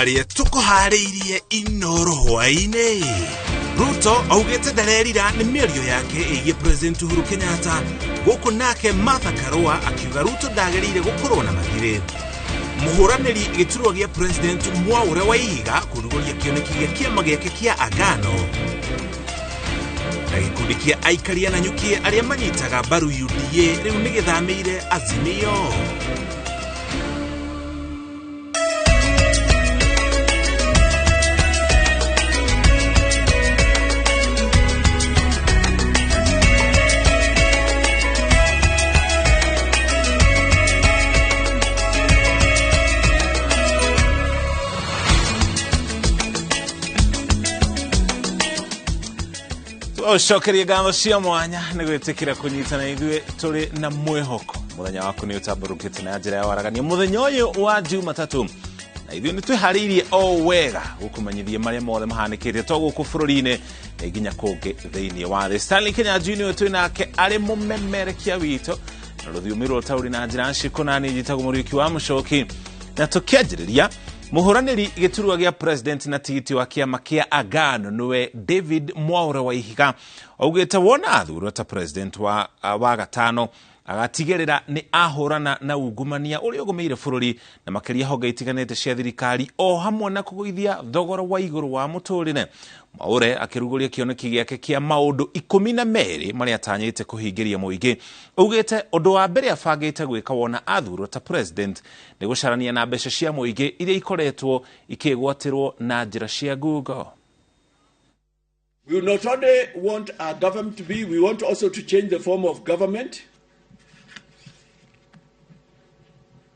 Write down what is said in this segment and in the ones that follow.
haria tukuhariirie iNooro hwaine. Ruto augete ndarerira ni mĩario yake ĩgiĩ President Uhuru Kenyatta guku nake Martha Karua akiuga Ruto ndagereire gukorwo na mathirĩ. Muhuranĩri gĩturwa gĩa President Mwaure wa Ihiga kũrugũria kĩoneki gĩa kĩama gĩake kĩa Agano. Na gĩkundi kĩa aikaria na nyuki arĩa manyitaga mbaru UDA rĩu nĩ gĩthamĩire Azimio. Shokeria gano cia mwanya nĩ gwĩtĩkĩra kũnyitana ithuĩ tũrĩ na mwĩhoko. Mũthenya waku nĩ ũtambarũkĩte na njĩra ya waragania mũthenya ũyũ wa Jumatatũ. Na ithuĩ nĩ twĩharĩirie o wega gũkũmenyithia marĩa mothe mahanĩkĩte to gũkũ bũrũri-inĩ nginya kũngĩ thĩinĩ wa thĩ. Stanley Kenya Junior twĩ nake arĩ mũmemerekia witũ na rũthiomi rwa taũri na njĩra nciko na niĩ njĩtagwo Mũriũki wa Mũchoki. Na tũkĩanjĩrĩria muhuranĩri gĩturwa gĩa president na tigiti wa kĩama kĩa Agano nĩwe David Mwaure wa Ihiga augĩte wona athurwo ta president wa gatano agatigĩrĩra nĩ ahũrana na ungumania ũrĩa ũgũmĩire bũrũri na makĩria honge itiganĩte cia thirikari o hamwe na kũgũithia thogora wa igũrũ wa mũtũrĩre. Mwaure akĩrugũria kĩoneki gĩake kĩa maũndũ 12 marĩa atanyĩte kũhingĩria mũingĩ. Augĩte ũndũ wa mbere abangĩte gwĩka wona athurwo ta president nĩ gũcarania na mbeca cia mũingĩ iria ikoretwo ikĩgwatĩrwo na njĩra cia ngungo. We will not only want our government to be, we want also to change the form of government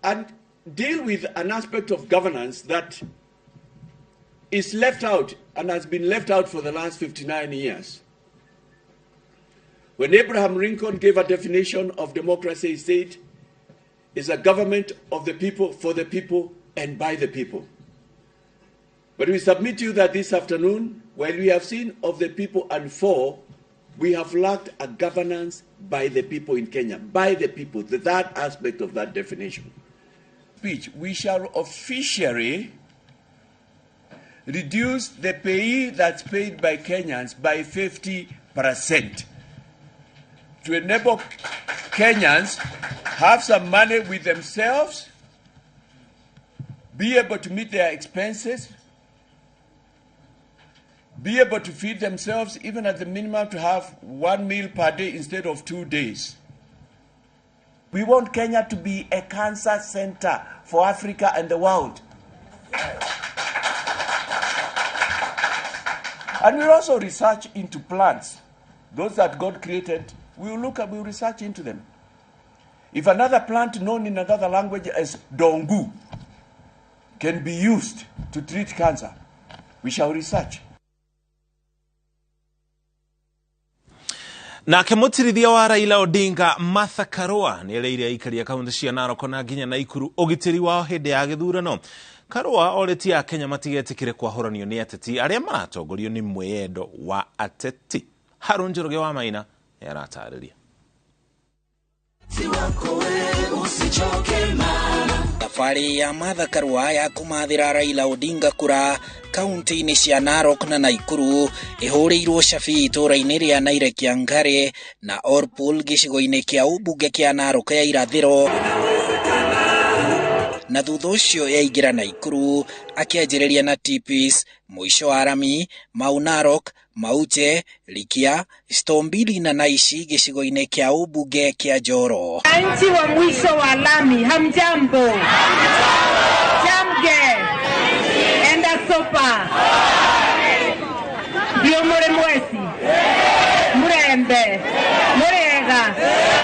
and deal with an aspect of governance that is left out and has been left out for the last 59 years. When Abraham Lincoln gave a definition of democracy, he said, it's a government of the people, for the people, and by the people. But we submit to you that this afternoon, while we have seen of the people and for, we have lacked a governance by the people in Kenya, by the people, the third aspect of that definition. We shall officially reduce the pay that's paid by Kenyans by 50% to enable Kenyans have some money with themselves, be able to meet their expenses, be able to feed themselves, even at the minimum to have 1 meal per day instead of 2 days. We want Kenya to be a cancer center for Africa and the world. And we'll also research into plants. Those that God created, we'll research into them. If another plant known in another language as dongu can be used to treat cancer, we shall research. Na kemũtirithia wa Raila Odinga Martha Karua nĩ ereire aikaria kaunti cia Narok na nginya Naikuru ũgitĩri wao hĩndĩ ya gĩthurano. Karua orĩtie Kenya matigetĩkĩre kwahũranio nĩ ateti arĩa maratongorio nĩ mwĩyendo wa ateti. Harun Njoroge wa Maina nĩ aratarĩria. Safari ya Martha Karua ya kũmathĩra Raila Odinga kura kaunti-inĩ cia Narok na Naikuru ĩhũrĩirwo cabi itũũra-inĩ rĩa Nairekiangare na Orpul gĩcigo-inĩ kĩa ũmbunge kĩa Narok ya irathĩro. Na thutha ũcio yaingĩra Naikuru akĩanjĩrĩria na tipis mũico wa Rami, Mau Narok, Maute, Likia, Stombili na Naishi gĩcigo-inĩ kĩa ũmbunge kĩa Njoro. Wananchi wa mwisho wa Lami, hamjambo. Jamge. Enda sopa. Ndio mure mwesi. Murembe. Murega.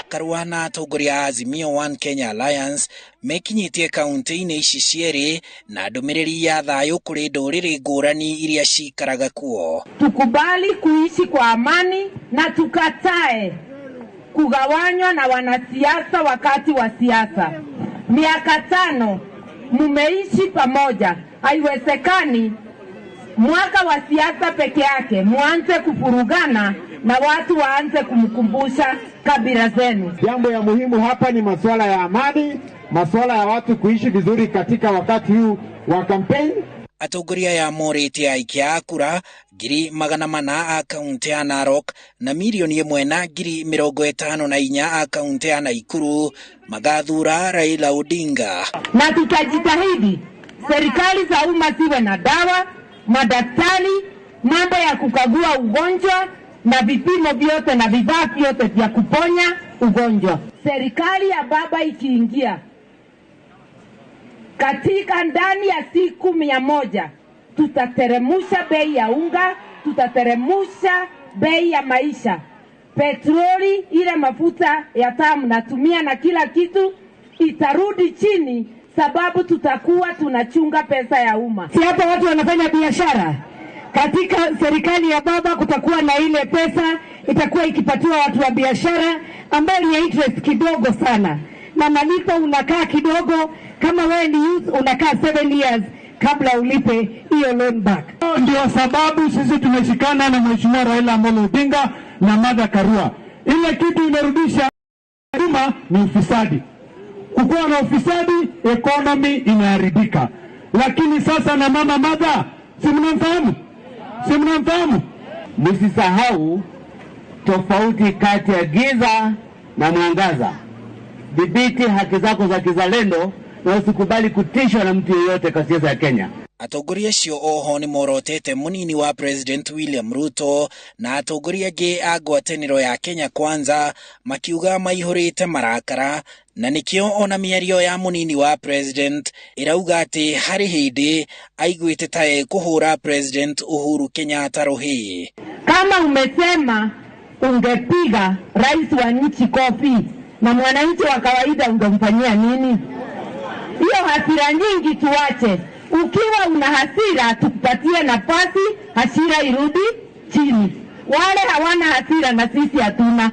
Karua na atongoria a Azimio One Kenya Alliance mekinyitie kaunti-inĩ ici cierĩ na ndũmĩrĩri ya thayũ kũrĩ ndũrĩrĩ ngũrani iria cikaraga kuo. Tukubali kuishi kwa amani na tukatae kugawanywa na wanasiasa wakati wa siasa. Miaka 5 mumeishi pamoja. Haiwezekani mwaka wa siasa peke yake muanze kufurugana na watu waanze kumkumbusha kabila zenu. Jambo ya muhimu hapa ni masuala ya amani, masuala ya watu kuishi vizuri katika wakati huu wa kampeni. Atongoria ya morĩte aikia a kura 400,000 a kaunti ya Narok na 1,054,000 a kaunti ya Naikuru magathura Raila Odinga. Na tutajitahidi serikali za umma ziwe na dawa, madaktari, mambo ya kukagua ugonjwa na vipimo vyote na vifaa vyote vya kuponya ugonjwa. Serikali ya baba ikiingia katika ndani ya siku 100 tutateremusha bei ya unga, tutateremusha bei ya maisha. Petroli, ile mafuta ya taa mnatumia na kila kitu itarudi chini, sababu tutakuwa tunachunga pesa ya umma. Si hapa watu wanafanya biashara. Katika serikali ya baba kutakuwa na ile pesa itakuwa ikipatiwa watu wa biashara ambayo ni interest kidogo sana. Na malipo unakaa kidogo, kama wewe ni youth unakaa 7 years kabla ulipe hiyo loan back. Ndio sababu sisi tumeshikana na Mheshimiwa Raila Amolo Odinga na Martha Karua. Ile kitu inarudisha nyuma ni ufisadi. Kukiwa na ufisadi, economy inaharibika. Lakini sasa na mama Martha, si mnamfahamu? Msisahau tofauti kati ya giza na mwangaza. Dhibiti haki zako za kizalendo na usikubali kutishwa na mtu yeyote kwa siasa ya Kenya. Atongoria cio oho ni morotete munini wa President William Ruto na atongoria ge a ngwatanĩro ya Kenya Kwanza makiuga maihũrĩte marakara, na nikio ona mĩario ya munini wa President irauga atĩ harĩ hĩndĩ aiguĩte ta kũhũra President Uhuru Kenyatta rohi. Kama umesema ungepiga rais wa nchi kofi na mwananchi wa kawaida ungemfanyia nini? Hiyo hasira nyingi tuache. Ukiwa una hasira tukupatie nafasi hasira irudi chini. Wale hawana hasira na sisi hatuna.